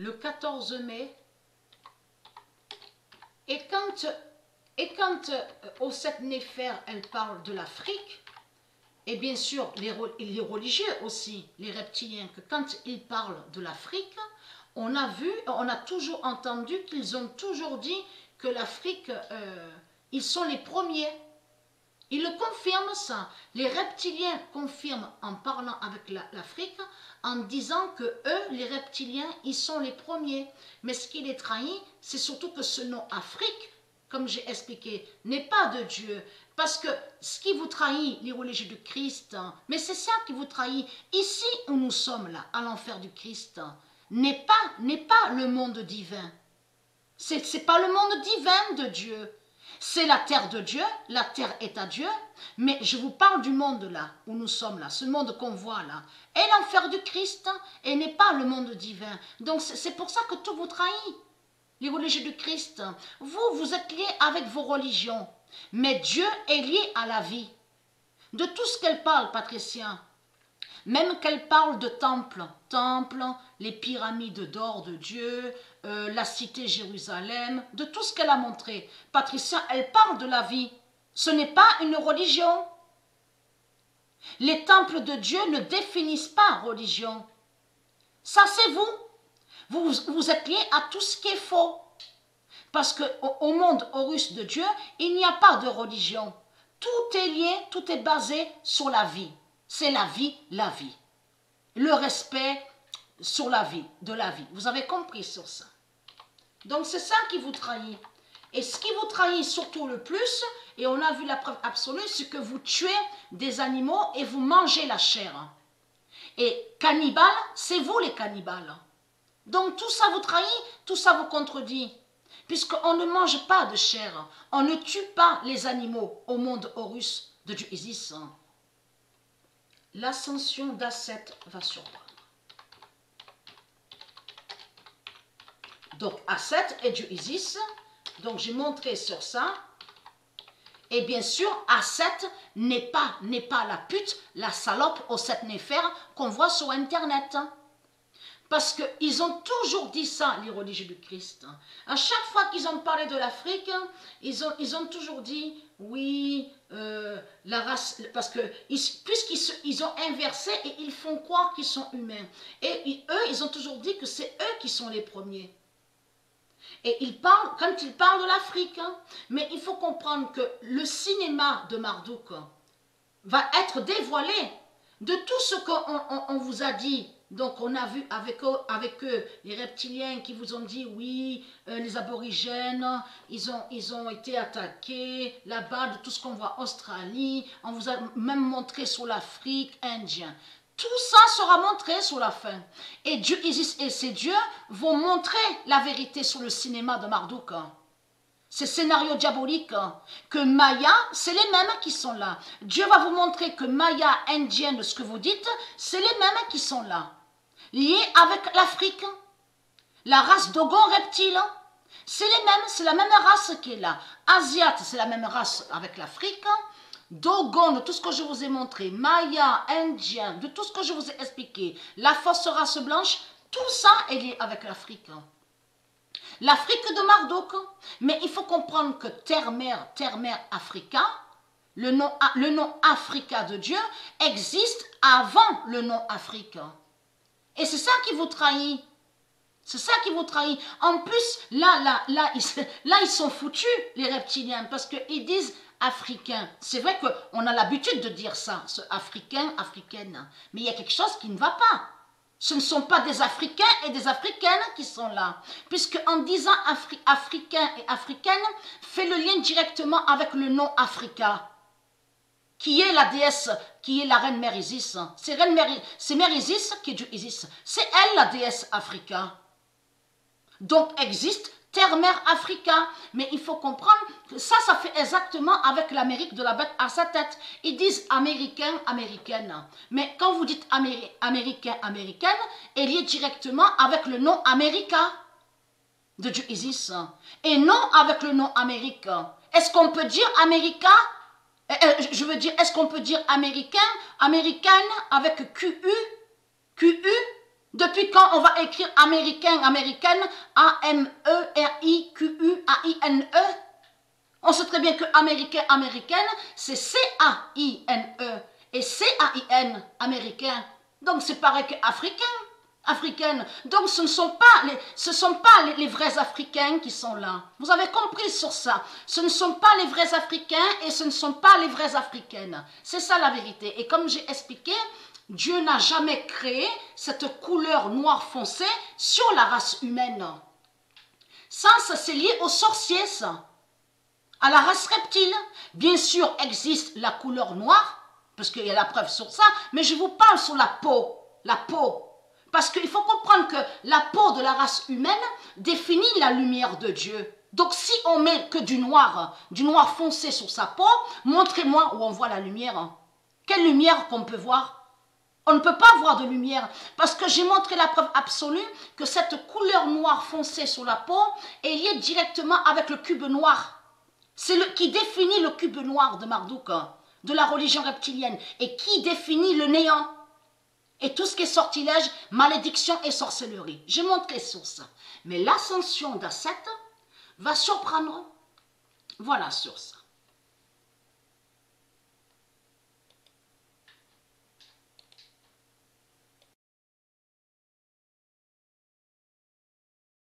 le 14 mai. Et quand au 7 Néfer, elle parle de l'Afrique, et bien sûr les religieux aussi, les reptiliens, que quand ils parlent de l'Afrique, on a toujours entendu qu'ils ont toujours dit que l'Afrique, ils sont les premiers. Ils le confirment ça. Les reptiliens confirment en parlant avec l'Afrique, en disant que eux, les reptiliens, ils sont les premiers. Mais ce qui les trahit, c'est surtout que ce nom Afrique, comme j'ai expliqué, n'est pas de Dieu. Parce que ce qui vous trahit, les religieux du Christ, mais c'est ça qui vous trahit. Ici où nous sommes là, à l'enfer du Christ, n'est pas le monde divin. C'est pas le monde divin de Dieu. C'est la terre de Dieu, la terre est à Dieu, mais je vous parle du monde là, où nous sommes là, ce monde qu'on voit là. Et l'enfer du Christ, et n'est pas le monde divin. Donc c'est pour ça que tout vous trahit, les religieux du Christ. Vous êtes liés avec vos religions, mais Dieu est lié à la vie. De tout ce qu'elle parle, Patricia, même qu'elle parle de temple, les pyramides d'or de Dieu, la cité Jérusalem, de tout ce qu'elle a montré. Patricia, elle parle de la vie. Ce n'est pas une religion. Les temples de Dieu ne définissent pas religion. Ça, c'est vous. Vous êtes liés à tout ce qui est faux. Parce qu'au monde Horus de Dieu, il n'y a pas de religion. Tout est lié, tout est basé sur la vie. C'est la vie. Le respect sur la vie, de la vie. Vous avez compris sur ça. Donc c'est ça qui vous trahit. Et ce qui vous trahit surtout le plus, et on a vu la preuve absolue, c'est que vous tuez des animaux et vous mangez la chair. Et cannibales, c'est vous les cannibales. Donc tout ça vous trahit, tout ça vous contredit. Puisqu'on ne mange pas de chair, on ne tue pas les animaux au monde Horus de Dieu Isis. L'ascension d'Asset va surprendre. Donc Asset et Dieu Isis, donc j'ai montré sur ça. Et bien sûr, Asset n'est pas la pute, la salope au 7 Néfer qu'on voit sur Internet. Parce qu'ils ont toujours dit ça, les religieux du Christ. À chaque fois qu'ils ont parlé de l'Afrique, ils ont toujours dit, oui, la race, parce que puisqu'ils ont inversé et ils font croire qu'ils sont humains. Et eux, ils ont toujours dit que c'est eux qui sont les premiers. Et quand ils parlent de l'Afrique, mais il faut comprendre que le cinéma de Marduk va être dévoilé de tout ce qu'on vous a dit. Donc on a vu avec eux les reptiliens qui vous ont dit oui, les aborigènes, ils ont été attaqués là-bas, de tout ce qu'on voit en Australie, on vous a même montré sur l'Afrique, Indien. Tout ça sera montré sur la fin. Et Dieu Isis et ses dieux vont montrer la vérité sur le cinéma de Marduk. Ces scénarios diaboliques, que Maya, c'est les mêmes qui sont là. Dieu va vous montrer que Maya, indienne, ce que vous dites, c'est les mêmes qui sont là. Liés avec l'Afrique, la race Dogon reptile, c'est les mêmes, c'est la même race qui est là. Asiate, c'est la même race avec l'Afrique. Dogon, de tout ce que je vous ai montré, Maya, Indien, de tout ce que je vous ai expliqué, la fausse race blanche, tout ça est lié avec l'Afrique. L'Afrique de Marduk, mais il faut comprendre que terre-mère Africa, le nom Africa de Dieu existe avant le nom Afrique. Et c'est ça qui vous trahit. C'est ça qui vous trahit. En plus, là, ils sont foutus, les reptiliens, parce qu'ils disent africain. C'est vrai qu'on a l'habitude de dire ça, ce africain, africaine. Mais il y a quelque chose qui ne va pas. Ce ne sont pas des Africains et des Africaines qui sont là. Puisque en disant Africain et Africaine, fait le lien directement avec le nom Africa, qui est la déesse, qui est la reine Mère Isis. C'est Mère Isis qui est Dieu Isis. C'est elle la déesse Africa. Donc existe terre-mère Africa. Mais il faut comprendre que ça fait exactement avec l'Amérique de la bête à sa tête. Ils disent américain, américaine. Mais quand vous dites américain, américaine, elle est directement avec le nom America de Dieu Isis. Et non avec le nom Amérique. Est-ce qu'on peut dire America? Je veux dire, est-ce qu'on peut dire américain, américaine avec QU? QU? Depuis quand on va écrire américain, américaine, A-M-E-R-I-Q-U-A-I-N-E? On sait très bien que américain, américaine, c'est C-A-I-N-E et C-A-I-N, américain. Donc c'est pareil que africain, africaine. Donc ce ne sont pas les vrais Africains qui sont là. Vous avez compris sur ça. Ce ne sont pas les vrais Africains et ce ne sont pas les vraies Africaines. C'est ça la vérité. Et comme j'ai expliqué, Dieu n'a jamais créé cette couleur noir foncé sur la race humaine. Ça c'est lié aux sorciers, ça. À la race reptile. Bien sûr, existe la couleur noire, parce qu'il y a la preuve sur ça, mais je vous parle sur la peau. La peau. Parce qu'il faut comprendre que la peau de la race humaine définit la lumière de Dieu. Donc si on met que du noir foncé sur sa peau, montrez-moi où on voit la lumière. Quelle lumière qu'on peut voir? On ne peut pas voir de lumière parce que j'ai montré la preuve absolue que cette couleur noire foncée sur la peau est liée directement avec le cube noir. C'est qui définit le cube noir de Marduk, de la religion reptilienne, et qui définit le néant. Et tout ce qui est sortilège, malédiction et sorcellerie. J'ai montré sur ça. Mais l'ascension d'Asset va surprendre. Voilà sur ça.